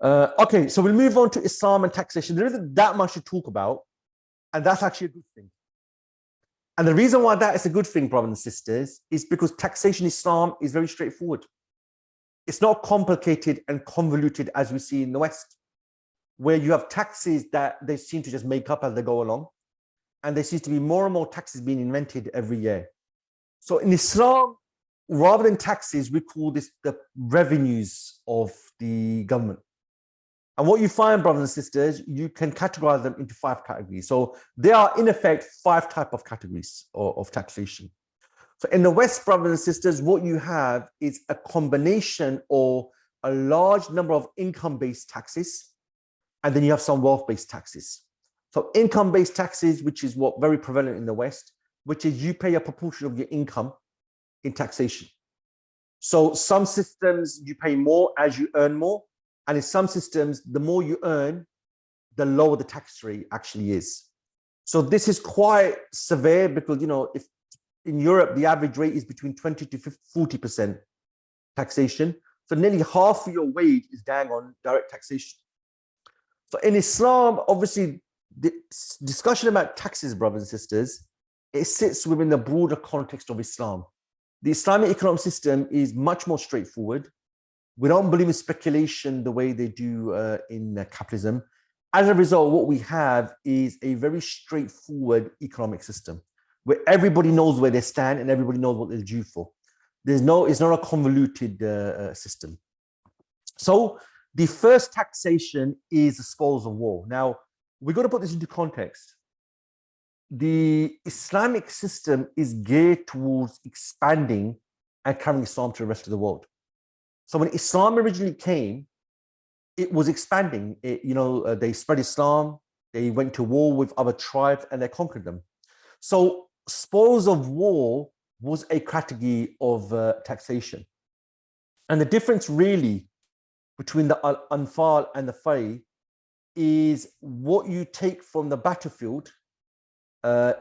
Okay, so we'll move on to Islam and taxation. There isn't that much to talk about, and that's actually a good thing. And the reason why that is a good thing, brothers and sisters, is because taxation in Islam is very straightforward. It's not complicated and convoluted as we see in the West, where you have taxes that they seem to just make up as they go along. And there seems to be more and more taxes being invented every year. So in Islam, rather than taxes, we call this the revenues of the government. And what you find, brothers and sisters, you can categorize them into 5 categories. So there are, in effect, 5 types of categories of taxation. So in the West, brothers and sisters, what you have is a combination or a large number of income-based taxes, and then you have some wealth-based taxes. So income-based taxes, which is what very prevalent in the West, which is you pay a proportion of your income in taxation. So some systems you pay more as you earn more. And in some systems, the more you earn, the lower the tax rate actually is. So this is quite severe because, you know, if in Europe, the average rate is between 20 to 40% taxation. So nearly half of your wage is down on direct taxation. So in Islam, obviously, the discussion about taxes, brothers and sisters, it sits within the broader context of Islam. The Islamic economic system is much more straightforward. We don't believe in speculation the way they do in capitalism. As a result, what we have is a very straightforward economic system where everybody knows where they stand and everybody knows what they're due for. It's not a convoluted system. So the first taxation is the spoils of war. Now, we've got to put this into context. The Islamic system is geared towards expanding and carrying Islam to the rest of the world. So when Islam originally came, it was expanding. They spread Islam, they went to war with other tribes, and they conquered them. So spoils of war was a category of taxation. And the difference really between the Anfal and the Fay is what you take from the battlefield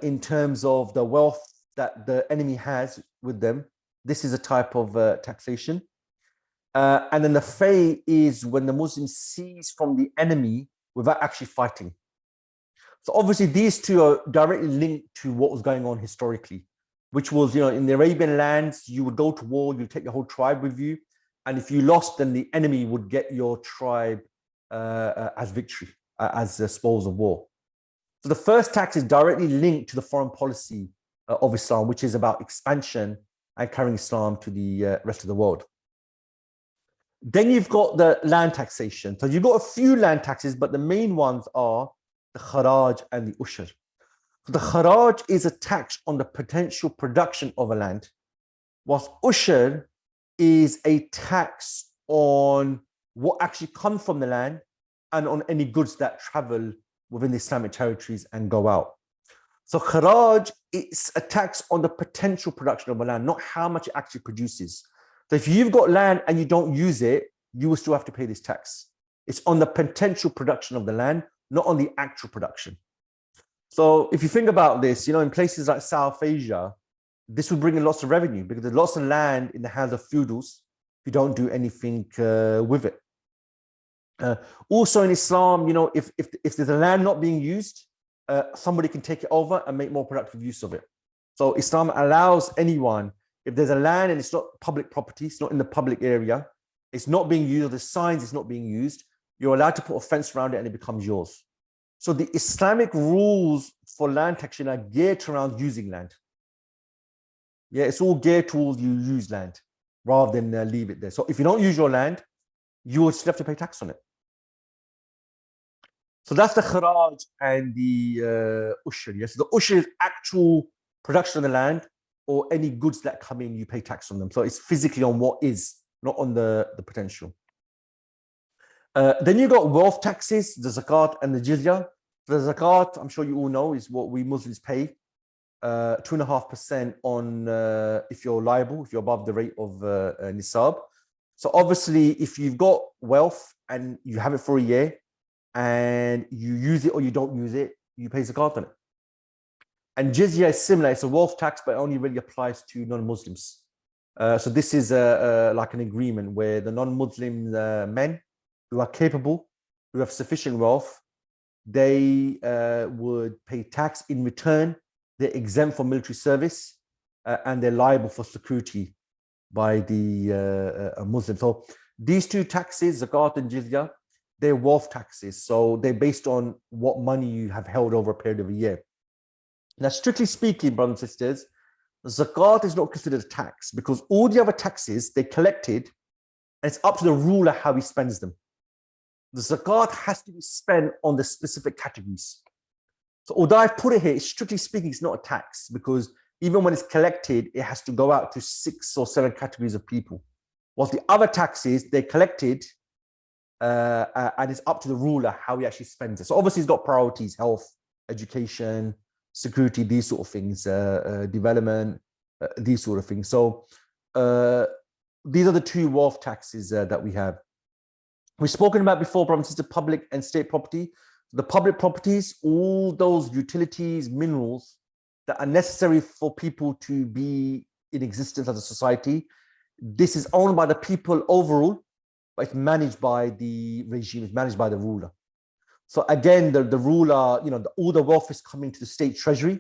in terms of the wealth that the enemy has with them. This is a type of taxation. And then the Fay is when the Muslims seize from the enemy without actually fighting. So obviously these two are directly linked to what was going on historically, which was, in the Arabian lands, you would go to war, you take your whole tribe with you. And if you lost, then the enemy would get your tribe as victory, as spoils of war. So the first tax is directly linked to the foreign policy of Islam, which is about expansion and carrying Islam to the rest of the world. Then you've got the land taxation. So you've got a few land taxes, but the main ones are the kharaj and the ushur. So the kharaj is a tax on the potential production of a land, whilst ushur is a tax on what actually comes from the land and on any goods that travel within the Islamic territories and go out. So kharaj is a tax on the potential production of a land, not how much it actually produces. So if you've got land and you don't use it, you will still have to pay this tax. It's on the potential production of the land, not on the actual production. So if you think about this, in places like South Asia, this would bring in lots of revenue because there's lots of land in the hands of feudals who don't do anything with it. Also in Islam, if there's a land not being used, somebody can take it over and make more productive use of it. So Islam allows anyone, if there's a land and it's not public property, it's not in the public area, it's not being used, or the signs it's not being used, you're allowed to put a fence around it and it becomes yours. So the Islamic rules for land taxation are geared around using land. Yeah, it's all geared towards you use land rather than leave it there. So if you don't use your land, you will still have to pay tax on it. So that's the kharaj and the ushur. Yes, the ushur is actual production of the land, or any goods that come in, you pay tax on them. So it's physically on what is, not on the potential. Then you got wealth taxes, the zakat and the jizya. The zakat, I'm sure you all know, is what we Muslims pay. 2.5% on if you're liable, if you're above the rate of nisab. So obviously, if you've got wealth and you have it for a year and you use it or you don't use it, you pay zakat on it. And jizya is similar. It's a wealth tax, but it only really applies to non-Muslims. So this is like an agreement where the non-Muslim men who are capable, who have sufficient wealth, they would pay tax. In return, they're exempt from military service, and they're liable for security by the Muslims. So these two taxes, zakat and jizya, they're wealth taxes. So they're based on what money you have held over a period of a year. Now, strictly speaking, brothers and sisters, zakat is not considered a tax because all the other taxes, they're collected, and it's up to the ruler how he spends them. The zakat has to be spent on the specific categories. So although I've put it here, strictly speaking, it's not a tax because even when it's collected, it has to go out to 6 or 7 categories of people. Whilst the other taxes, they're collected and it's up to the ruler how he actually spends it. So obviously he's got priorities: health, education, security, these sort of things, development, these sort of things. So these are the two wealth taxes that we have. We've spoken about before, brothers and sisters, public and state property. The public properties, all those utilities, minerals that are necessary for people to be in existence as a society, this is owned by the people overall, but it's managed by the regime, it's managed by the ruler. So again, the ruler, all the wealth is coming to the state treasury,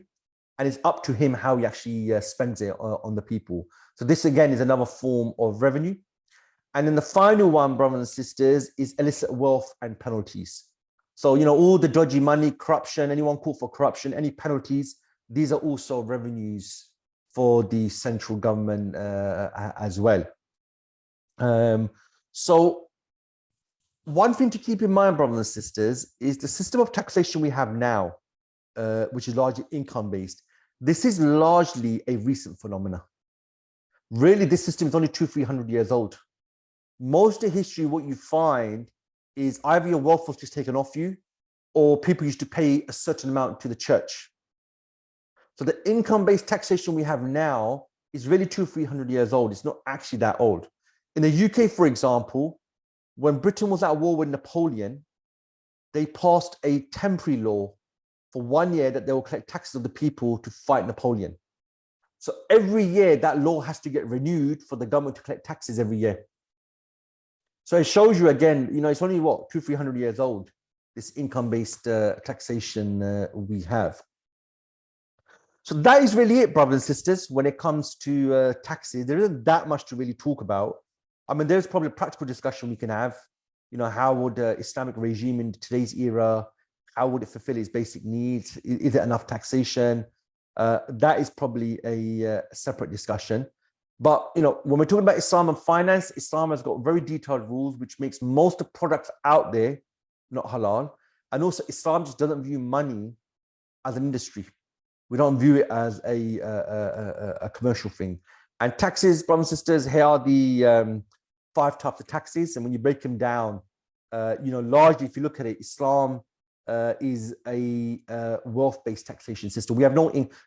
and it's up to him how he actually spends it on the people. So this again is another form of revenue. And then the final one, brothers and sisters, is illicit wealth and penalties. So, all the dodgy money, corruption, anyone caught for corruption, any penalties, these are also revenues for the central government as well. So one thing to keep in mind, brothers and sisters, is the system of taxation we have now, which is largely income-based. This is largely a recent phenomenon. Really, this system is only 200-300 years old. Most of history, what you find is either your wealth was just taken off you, or people used to pay a certain amount to the church. So the income-based taxation we have now is really 200-300 years old. It's not actually that old. In the UK, for example, when Britain was at war with Napoleon, they passed a temporary law for 1 year that they will collect taxes of the people to fight Napoleon. So every year that law has to get renewed for the government to collect taxes every year. So it shows you again, it's only 200-300 years old, this income-based taxation we have. So that is really it, brothers and sisters, when it comes to taxes. There isn't that much to really talk about. I mean, there's probably a practical discussion we can have. How would Islamic regime in today's era, how would it fulfill its basic needs? Is there enough taxation? That is probably a separate discussion. But when we're talking about Islam and finance, Islam has got very detailed rules, which makes most of the products out there not halal. And also, Islam just doesn't view money as an industry. We don't view it as a commercial thing. And taxes, brothers and sisters, here are the 5 types of taxes. And when you break them down, largely, if you look at it, Islam is a wealth-based taxation system. We have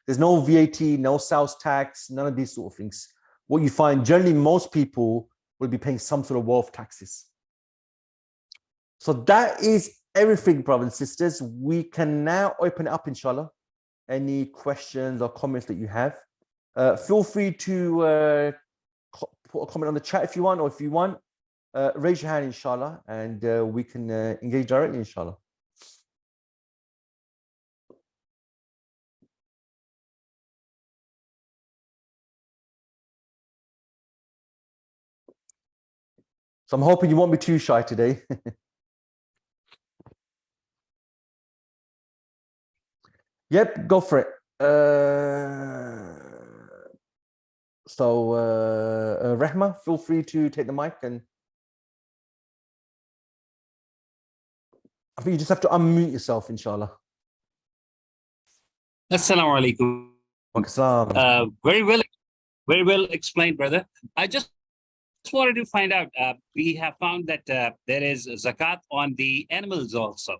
there's no VAT, no sales tax, none of these sort of things. What you find, generally, most people will be paying some sort of wealth taxes. So that is everything, brothers and sisters. We can now open it up, inshallah. Any questions or comments that you have. Feel free to put a comment on the chat if you want, or if you want, raise your hand, inshallah, and we can engage directly, inshallah. So I'm hoping you won't be too shy today. Yep, go for it. Rehma, feel free to take the mic, and I think you just have to unmute yourself, inshallah. Assalamu alaikum. Very well explained, brother. I just wanted to find out, we have found that there is zakat on the animals also,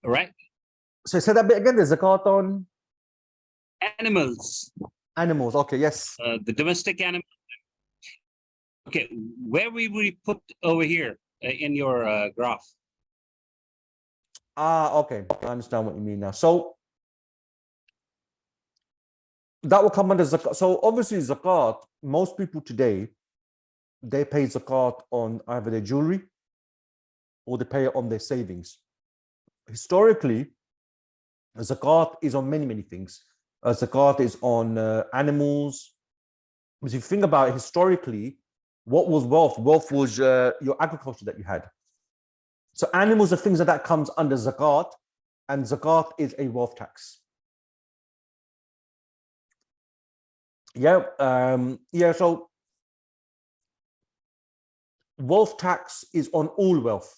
right? So say that bit again, there's zakat on? Animals. Animals, okay, yes. The domestic animals. Okay, where we put over here in your graph? Okay, I understand what you mean now. So that will come under zakat. So obviously zakat, most people today, they pay zakat on either their jewelry or they pay it on their savings. Historically, zakat is on many, many things. Zakat is on animals. Because if you think about it, historically, what was wealth? Wealth was your agriculture that you had. So animals are things that comes under zakat, and zakat is a wealth tax. Yeah, so wealth tax is on all wealth.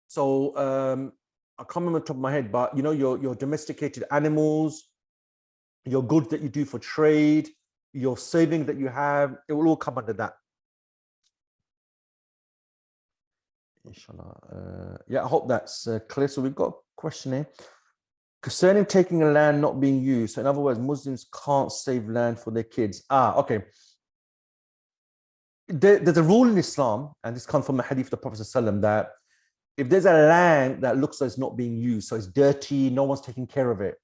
So I can't remember the top of my head, but you know, your domesticated animals, your goods that you do for trade, your saving that you have, it will all come under that. Inshallah. Yeah, I hope that's clear. So we've got a question here. Concerning taking a land not being used. So in other words, Muslims can't save land for their kids. Okay. There's a rule in Islam, and this comes from the hadith of the Prophet ﷺ, that if there's a land that looks like it's not being used, so it's dirty, no one's taking care of it,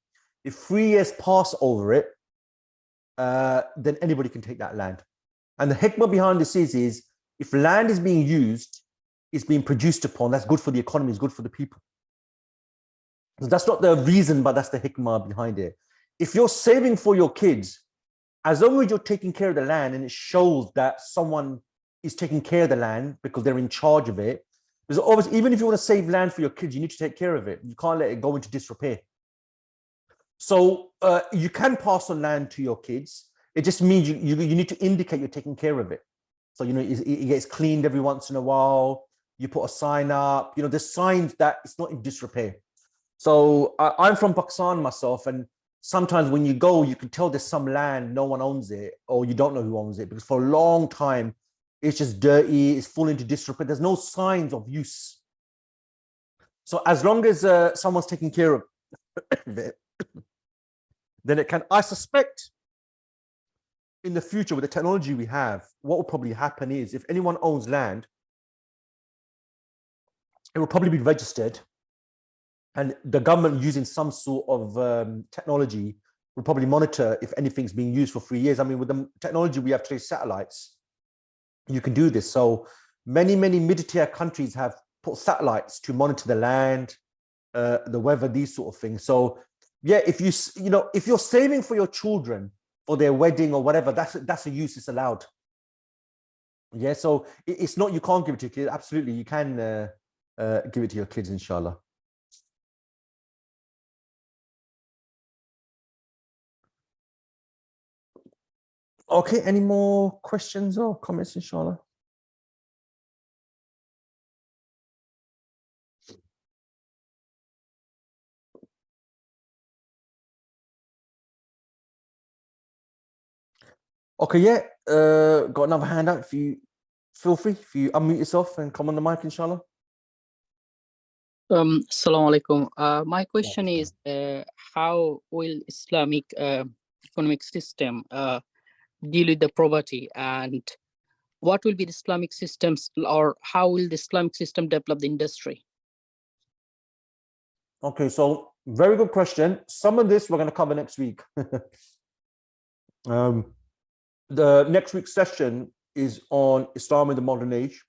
if 3 years pass over it, then anybody can take that land. And the hikmah behind this is if land is being used, it's being produced upon, that's good for the economy, it's good for the people. So that's not the reason, but that's the hikmah behind it. If you're saving for your kids, as long as you're taking care of the land and it shows that someone is taking care of the land because they're in charge of it, because obviously, even if you want to save land for your kids, you need to take care of it. You can't let it go into disrepair. So you can pass on land to your kids. It just means you need to indicate you're taking care of it. So, you know, it gets cleaned every once in a while. You put a sign up, you know, there's signs that it's not in disrepair. So I'm from Pakistan myself, and sometimes when you go, you can tell there's some land, no one owns it, or you don't know who owns it, because for a long time, it's just dirty, it's falling into disrepair. There's no signs of use. So as long as someone's taking care of it, then it can, I suspect in the future with the technology we have, what will probably happen is if anyone owns land, it will probably be registered, and the government using some sort of technology will probably monitor if anything's being used for 3 years. I mean, with the technology we have today, satellites, you can do this. So many mid-tier countries have put satellites to monitor the land, the weather, these sort of things. So yeah, if if you're saving for your children for their wedding or whatever, that's a use, it's allowed. Yeah, so it's not you can't give it to your kids. Absolutely, you can give it to your kids, inshallah. Okay, any more questions or comments, inshallah? Okay, yeah, got another handout. If you feel free, if you unmute yourself and come on the mic, inshallah. Assalamu alaikum. My question is, how will Islamic economic system deal with the poverty, and what will be the Islamic systems, or how will the Islamic system develop the industry? Okay, so very good question. Some of this we're going to cover next week. The next week's session is on Islam in the modern age.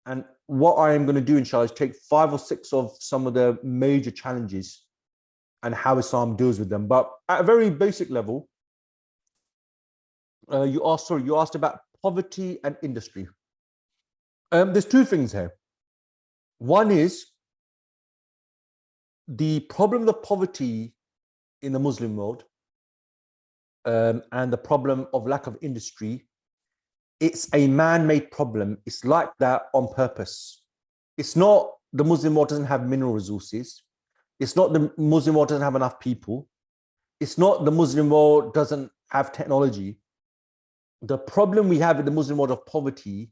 And what I am going to do, inshallah, is take 5 or 6 of some of the major challenges and how Islam deals with them. But at a very basic level, you asked about poverty and industry. There's 2 things here. One is the problem of poverty in the Muslim world, and the problem of lack of industry. It's a man-made problem. It's like that on purpose. It's not the Muslim world doesn't have mineral resources. It's not the Muslim world doesn't have enough people. It's not the Muslim world doesn't have technology. The problem we have in the Muslim world of poverty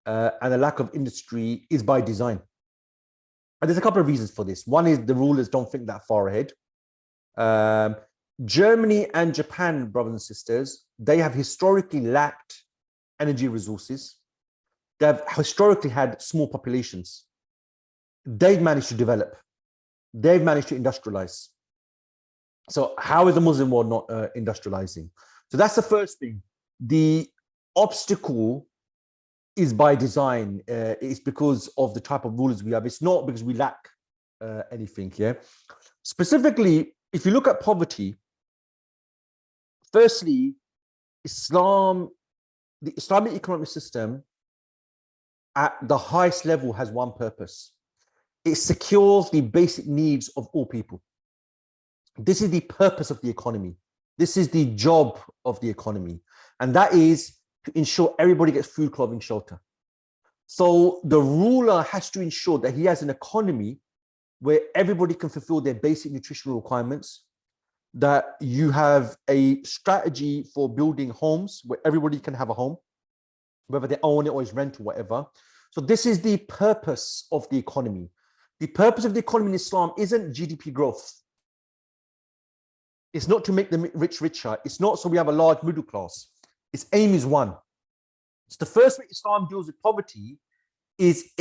and the lack of industry is by design. And there's a couple of reasons for this. One is the rulers don't think that far ahead. Germany and Japan, brothers and sisters, they have historically lacked energy resources. They've historically had small populations. They've managed to develop. They've managed to industrialize. So how is the Muslim world not industrializing? So that's the first thing. The obstacle is by design. It's because of the type of rulers we have. It's not because we lack anything. Yeah. Specifically, if you look at poverty, firstly, the Islamic economic system at the highest level has one purpose. It secures the basic needs of all people. This is the purpose of the economy. This is the job of the economy. And that is to ensure everybody gets food, clothing, shelter. So the ruler has to ensure that he has an economy where everybody can fulfill their basic nutritional requirements, that you have a strategy for building homes where everybody can have a home, whether they own it or is rent or whatever. So this is the purpose of the economy. The purpose of the economy in Islam isn't GDP growth. It's not to make the rich richer. It's not so we have a large middle class. Its aim is one. So the first way Islam deals with poverty is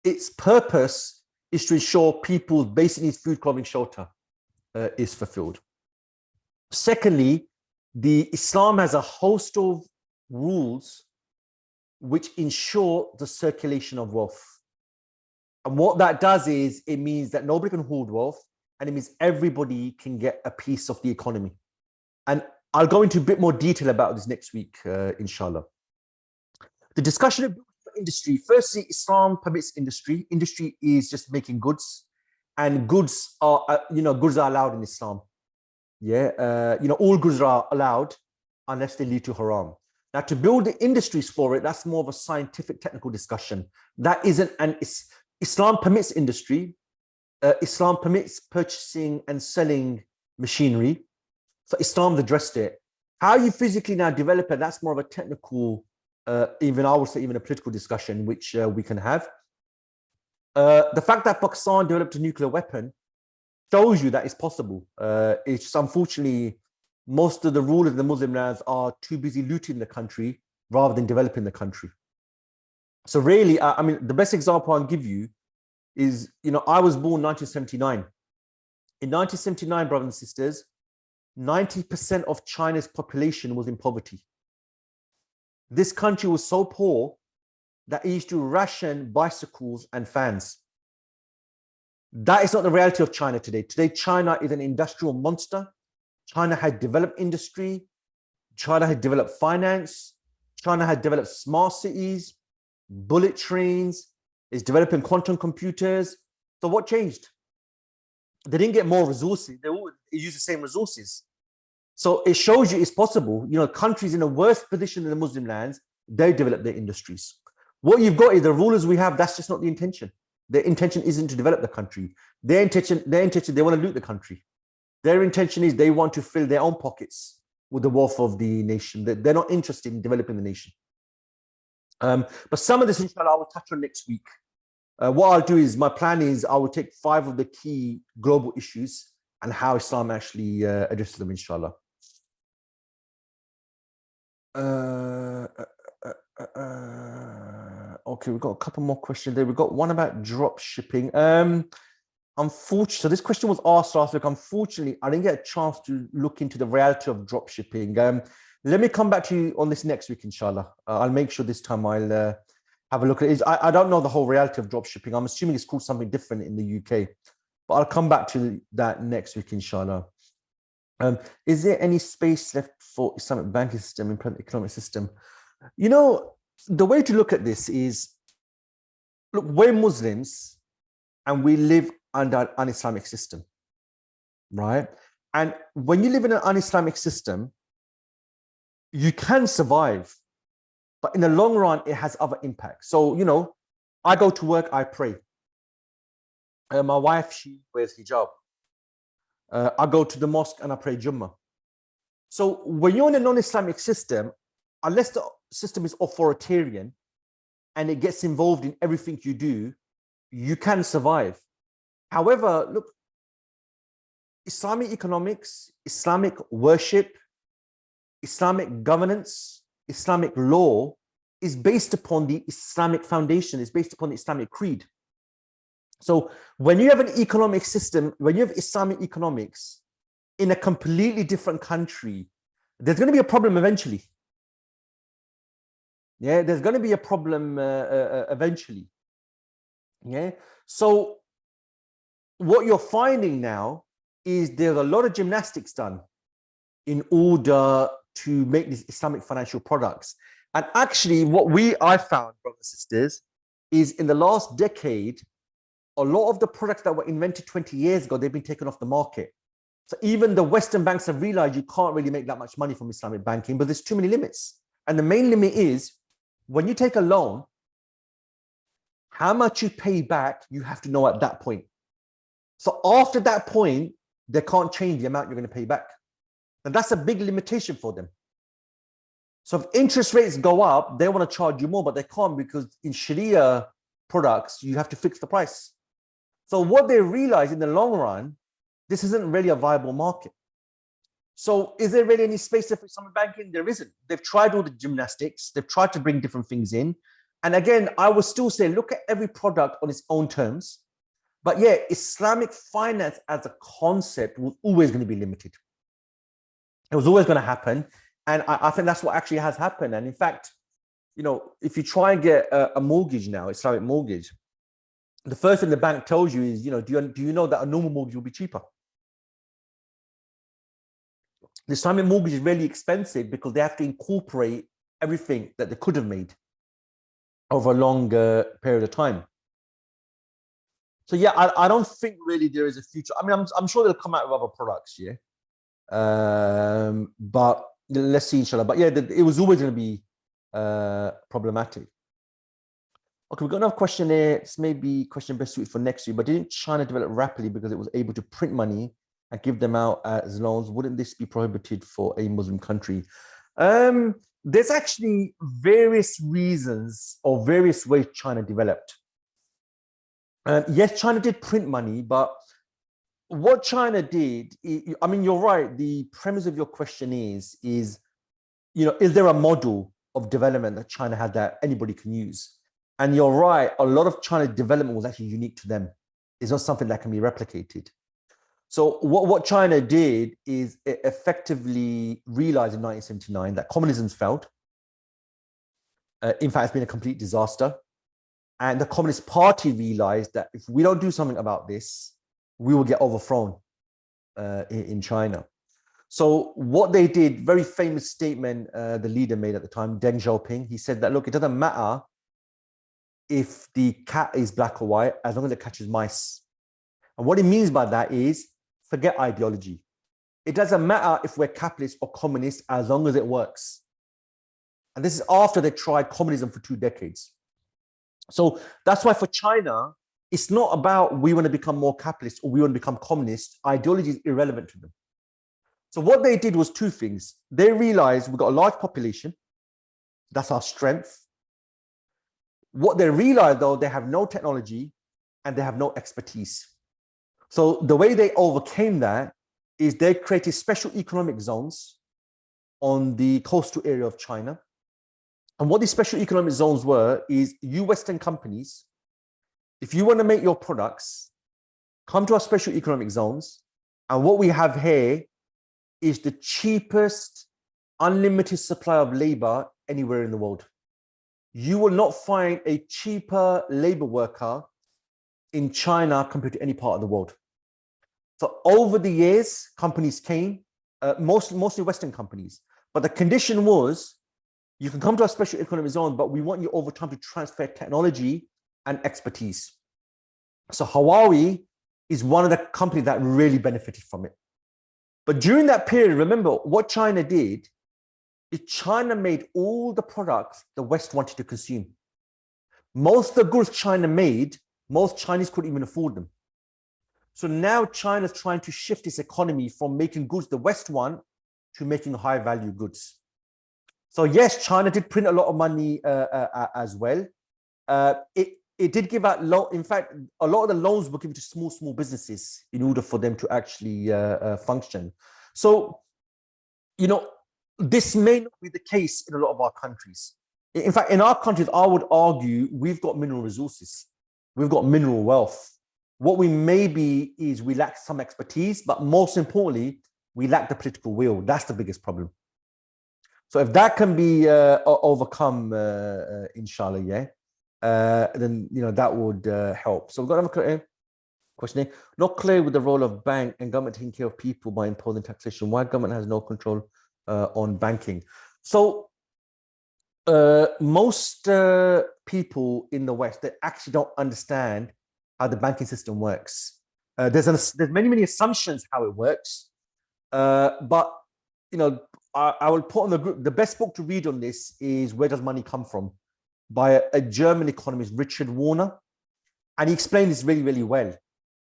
its purpose is to ensure people's basic needs, food, clothing, shelter, is fulfilled. Secondly, the Islam has a host of rules which ensure the circulation of wealth. And what that does is it means that nobody can hoard wealth, and it means everybody can get a piece of the economy. And I'll go into a bit more detail about this next week, inshallah. The discussion of industry. Firstly, Islam permits industry. Industry is just making goods, and goods are, goods are allowed in Islam. Yeah, all goods are allowed unless they lead to haram. Now, to build the industries for it, that's more of a scientific, technical discussion. That isn't Islam permits industry. Islam permits purchasing and selling machinery. So Islam's addressed it. How you physically now develop it, that's more of a technical, even I would say even a political discussion, which we can have. The fact that Pakistan developed a nuclear weapon shows you that it's possible. It's just, unfortunately, most of the rulers of the Muslim lands are too busy looting the country rather than developing the country. So really, I mean, the best example I'll give you is, I was born 1979. In 1979, brothers and sisters, 90% of China's population was in poverty. This country was so poor that it used to ration bicycles and fans. That is not the reality of China today. Today, China is an industrial monster. China had developed industry. China had developed finance. China had developed smart cities, bullet trains, is developing quantum computers. So what changed? They didn't get more resources. They all use the same resources. So it shows you it's possible. Countries in a worse position than the Muslim lands, they develop their industries. What you've got is the rulers we have, that's just not the intention. Their intention isn't to develop the country. Their intention, they want to loot the country. Their intention is they want to fill their own pockets with the wealth of the nation. They're not interested in developing the nation. But some of this, inshallah, I will touch on next week. What I'll do is, my plan is I will take 5 of the key global issues and how Islam actually addresses them, inshallah. Okay, we've got a couple more questions there. We've got one about drop shipping. Unfortunately, so this question was asked last week. Unfortunately, I didn't get a chance to look into the reality of drop shipping. Let me come back to you on this next week, inshallah. I'll make sure this time I'll have a look at it. I don't know the whole reality of drop shipping. I'm assuming it's called something different in the UK, but I'll come back to that next week, inshallah. Is there any space left for Islamic banking system and economic system? The way to look at this is, look, we're Muslims and we live under an un-Islamic system, right? And when you live in an un-Islamic system, you can survive, but in the long run, it has other impacts. So, I go to work, I pray. My wife, she wears hijab. I go to the mosque and I pray Jummah. So when you're in a non-Islamic system, unless the system is authoritarian and it gets involved in everything you do, you can survive. However, look, Islamic economics, Islamic worship, Islamic governance, Islamic law is based upon the Islamic foundation, is based upon the Islamic creed. So when you have an economic system, when you have Islamic economics in a completely different country, there's going to be a problem eventually. Yeah, there's going to be a problem eventually. Yeah. So what you're finding now is there's a lot of gymnastics done in order to make these Islamic financial products. And actually, what I found, brothers and sisters, is in the last decade, a lot of the products that were invented 20 years ago, they've been taken off the market. So even the Western banks have realized you can't really make that much money from Islamic banking, but there's too many limits. And the main limit is when you take a loan, how much you pay back, you have to know at that point. So after that point, they can't change the amount you're going to pay back. And that's a big limitation for them. So if interest rates go up, they want to charge you more, but they can't because in Sharia products, you have to fix the price. So what they realize in the long run, this isn't really a viable market. So is there really any space for Islamic banking? There isn't. They've tried all the gymnastics. They've tried to bring different things in. And again, I would still say, look at every product on its own terms. But yeah, Islamic finance as a concept was always going to be limited. It was always going to happen. And I think that's what actually has happened. And in fact, you know, if you try and get a mortgage now, Islamic mortgage, the first thing the bank tells you is, you know, do you know that a normal mortgage will be cheaper? The Islamic mortgage is really expensive because they have to incorporate everything that they could have made over a longer period of time. So yeah, I don't think really there is a future. I mean, I'm sure they'll come out with other products, yeah. But let's see, inshallah. But yeah, it was always going to be problematic. Okay, we've got another question here. It's maybe a question best suited for next year. But didn't China develop rapidly because it was able to print money and give them out as loans? Wouldn't this be prohibited for a Muslim country? There's actually various reasons or various ways China developed. Yes, China did print money, but what China did, I mean, you're right. The premise of your question is, you know, is there a model of development that China had that anybody can use? And you're right. A lot of China's development was actually unique to them. It's not something that can be replicated. So what China did is it effectively realized in 1979 that communism's failed. In fact, it's been a complete disaster. And the Communist Party realized that if we don't do something about this, we will get overthrown in China. So what they did, very famous statement the leader made at the time, Deng Xiaoping, he said that, look, it doesn't matter if the cat is black or white, as long as it catches mice. And what he means by that is forget ideology. It doesn't matter if we're capitalist or communist as long as it works. And this is after they tried communism for 2 decades. So that's why for China, it's not about we want to become more capitalist or we want to become communist. Ideology is irrelevant to them. So what they did was 2 things. They realized we've got a large population. That's our strength. What they realized, though, they have no technology and they have no expertise. So the way they overcame that is they created special economic zones on the coastal area of China. And what these special economic zones were is you Western companies, if you want to make your products, come to our special economic zones. And what we have here is the cheapest unlimited supply of labor anywhere in the world. You will not find a cheaper labor worker in China compared to any part of the world. So over the years, companies came, mostly Western companies. But the condition was, you can come to a special economic zone, but we want you over time to transfer technology and expertise. So Huawei is one of the companies that really benefited from it. But during that period, remember what China did is China made all the products the West wanted to consume. Most of the goods China made, most Chinese couldn't even afford them. So now China's trying to shift its economy from making goods the West want to making high value goods. So yes, China did print a lot of money as well. It did give out loan. In fact, a lot of the loans were given to small businesses in order for them to actually function. So, you know, this may not be the case in a lot of our countries. In fact, in our countries, I would argue we've got mineral resources. We've got mineral wealth. What we may be is we lack some expertise, but most importantly, we lack the political will. That's the biggest problem. So if that can be overcome, inshallah, yeah, then that would help. So we've got another question here. Not clear with the role of bank and government taking care of people by imposing taxation. Why government has no control on banking? So most people in the West, they actually don't understand how the banking system works. There's many assumptions how it works, but I will put on the group. The best book to read on this is "Where Does Money Come From" by a German economist, Richard Warner, and he explained this really, really well.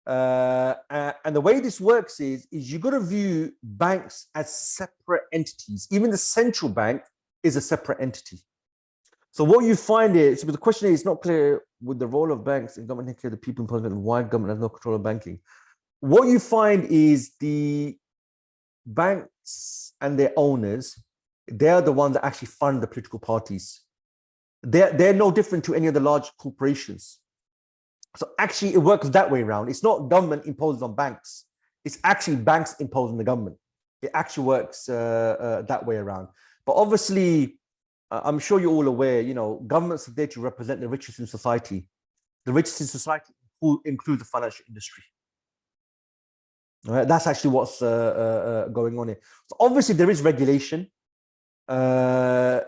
And the way this works is you've got to view banks as separate entities. Even the central bank is a separate entity. So what you find is, but the question is, it's not clear with the role of banks and government taking care of the people in parliament and why government has no control of banking. What you find is the banks and their owners, they're the ones that actually fund the political parties. They're no different to any of the large corporations. So actually, it works that way around. It's not government imposed on banks. It's actually banks imposed on the government. It actually works that way around. But obviously, I'm sure you're all aware, governments are there to represent the richest in society. The richest in society includes the financial industry. All right, that's actually what's going on here. So obviously, there is regulation. There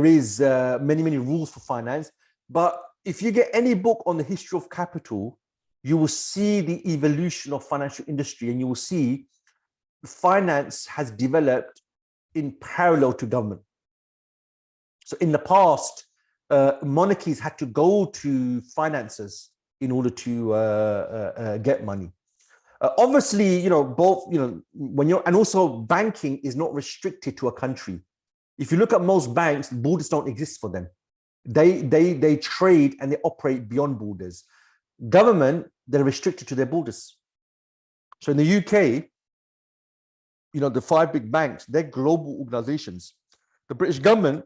is many rules for finance. But if you get any book on the history of capital, you will see the evolution of financial industry, and you will see finance has developed in parallel to government. So in the past, monarchies had to go to financiers in order to get money. Obviously, both, and also banking is not restricted to a country. If you look at most banks, borders don't exist for them. They trade and they operate beyond borders. Government, they're restricted to their borders. So in the UK, the 5 big banks, they're global organizations. The British government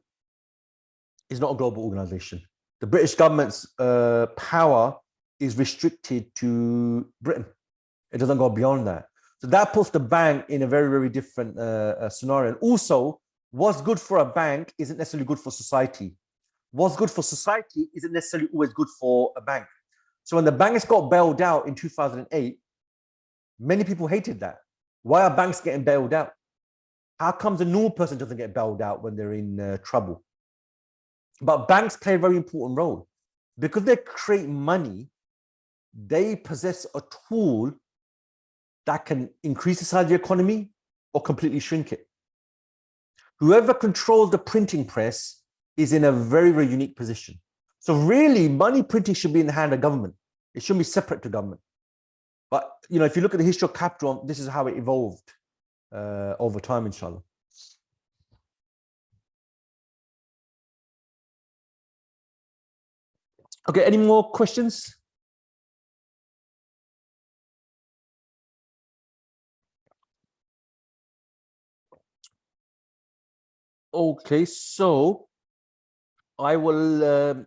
is not a global organization. The British government's power is restricted to Britain. It doesn't go beyond that. So that puts the bank in a very, very different scenario. And also, what's good for a bank isn't necessarily good for society. What's good for society isn't necessarily always good for a bank. So when the banks got bailed out in 2008, many people hated that. Why are banks getting bailed out? How comes a normal person doesn't get bailed out when they're in trouble? But banks play a very important role. Because they create money, they possess a tool that can increase the size of the economy or completely shrink it. Whoever controls the printing press is in a very, very unique position. So really, money printing should be in the hand of government. It shouldn't be separate to government. But if you look at the history of capital, this is how it evolved over time, inshallah. Okay, any more questions? Okay, so I will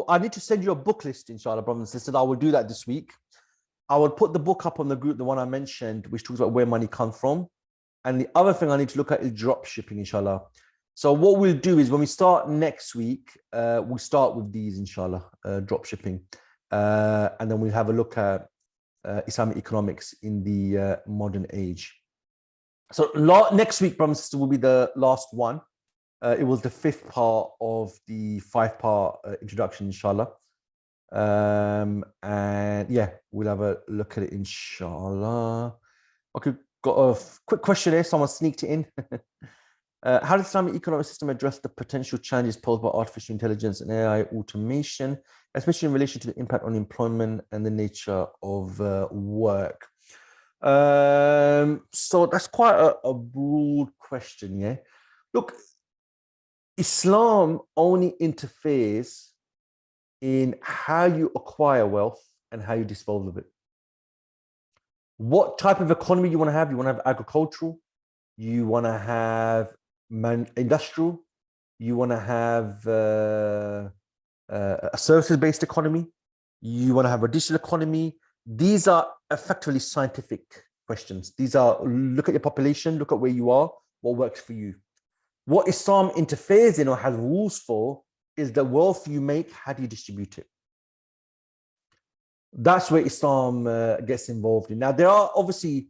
I need to send you a book list, inshallah, brothers and sisters. I will do that this week. I will put the book up on the group, the one I mentioned, which talks about where money comes from. And the other thing I need to look at is drop shipping, inshallah. So what we'll do is when we start next week, we'll start with these, inshallah, drop shipping. And then we'll have a look at Islamic economics in the modern age. So next week, brothers and sisters, will be the last one. It was the 5th part of the 5-part introduction, inshallah. And yeah, we'll have a look at it, inshallah. Okay, got a quick question here. Someone sneaked it in. How does the Islamic economic system address the potential challenges posed by artificial intelligence and AI automation, especially in relation to the impact on employment and the nature of work? So that's quite a broad question, yeah. Look, Islam only interferes in how you acquire wealth and how you dispose of it. What type of economy you want to have? You want to have agricultural, you want to have industrial, you want to have a services-based economy, you want to have a digital economy. These are effectively scientific questions. These are, look at your population, look at where you are, what works for you. What Islam interferes in or has rules for is the wealth you make, how do you distribute it? That's where Islam gets involved in. Now, there are obviously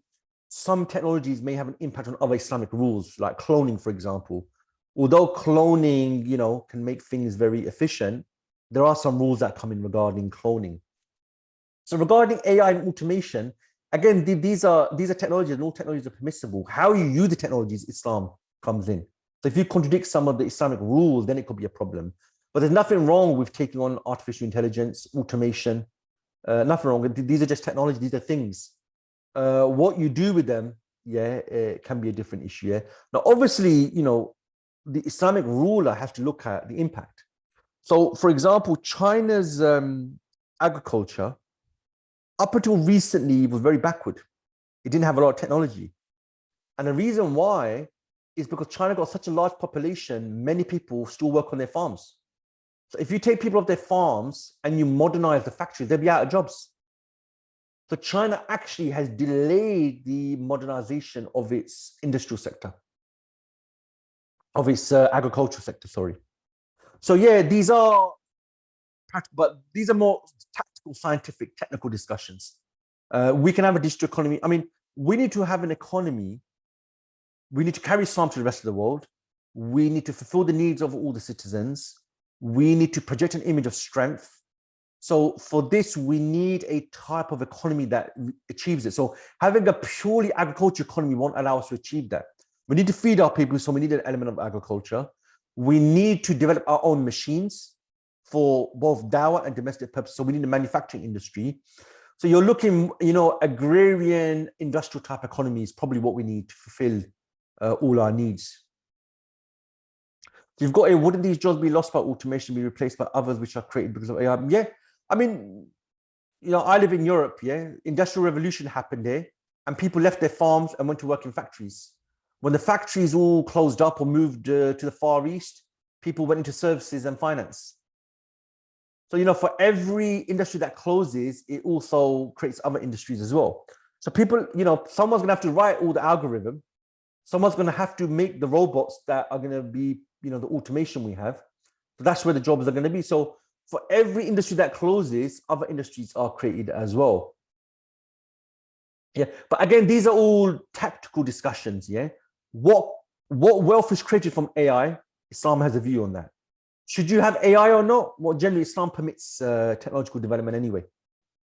some technologies may have an impact on other Islamic rules, like cloning, for example. Although cloning, can make things very efficient, there are some rules that come in regarding cloning. So regarding AI and automation, again, these are technologies, and all technologies are permissible. How you use the technologies, Islam comes in. So if you contradict some of the Islamic rules, then it could be a problem. But there's nothing wrong with taking on artificial intelligence, automation. Nothing wrong. These are just technology. These are things. What you do with them, it can be a different issue. Yeah. Now, obviously, the Islamic ruler has to look at the impact. So, for example, China's agriculture, up until recently, was very backward. It didn't have a lot of technology. And the reason why is because China got such a large population, many people still work on their farms. So if you take people off their farms and you modernize the factories, they'll be out of jobs. So China actually has delayed the modernization of its industrial sector, of its agricultural sector, sorry. So yeah, these are practical, but these are more tactical, scientific, technical discussions. We can have a digital economy. I mean, we need to have an economy. We need to carry Islam to the rest of the world. We need to fulfill the needs of all the citizens. We need to project an image of strength. So for this, we need a type of economy that achieves it. So having a purely agricultural economy won't allow us to achieve that. We need to feed our people, so we need an element of agriculture. We need to develop our own machines for both dawah and domestic purposes. So we need a manufacturing industry. So you're looking, agrarian, industrial type economy is probably what we need to fulfill all our needs. You've got wouldn't these jobs be lost by automation, be replaced by others which are created because of AI? Yeah, I mean, I live in Europe, yeah? Industrial revolution happened here and people left their farms and went to work in factories. When the factories all closed up or moved to the Far East, people went into services and finance. So, for every industry that closes, it also creates other industries as well. So people, someone's gonna have to write all the algorithm. Someone's gonna have to make the robots that are gonna be, the automation we have. So that's where the jobs are gonna be. So for every industry that closes, other industries are created as well. Yeah, but again, these are all tactical discussions, yeah? What wealth is created from AI, Islam has a view on that. Should you have AI or not? Well, generally, Islam permits technological development anyway.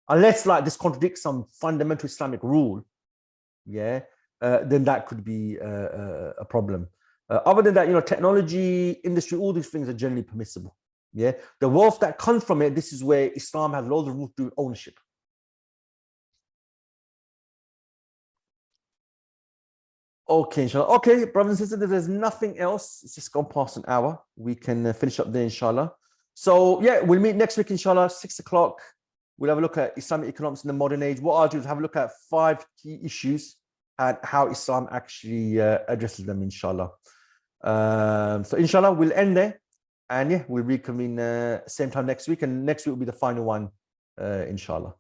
Unless this contradicts some fundamental Islamic rule, yeah, then that could be a problem. Other than that, technology, industry, all these things are generally permissible. Yeah, the wealth that comes from it, this is where Islam has loads of rules to do ownership. Okay, inshallah. Okay, brothers and sisters, there's nothing else. It's just gone past an hour. We can finish up there, inshallah. So yeah, we'll meet next week, inshallah, 6 o'clock. We'll have a look at Islamic economics in the modern age. What I'll do is have a look at 5 key issues and how Islam actually addresses them, inshallah. So inshallah, we'll end there. And yeah, we'll reconvene same time next week. And next week will be the final one, inshallah.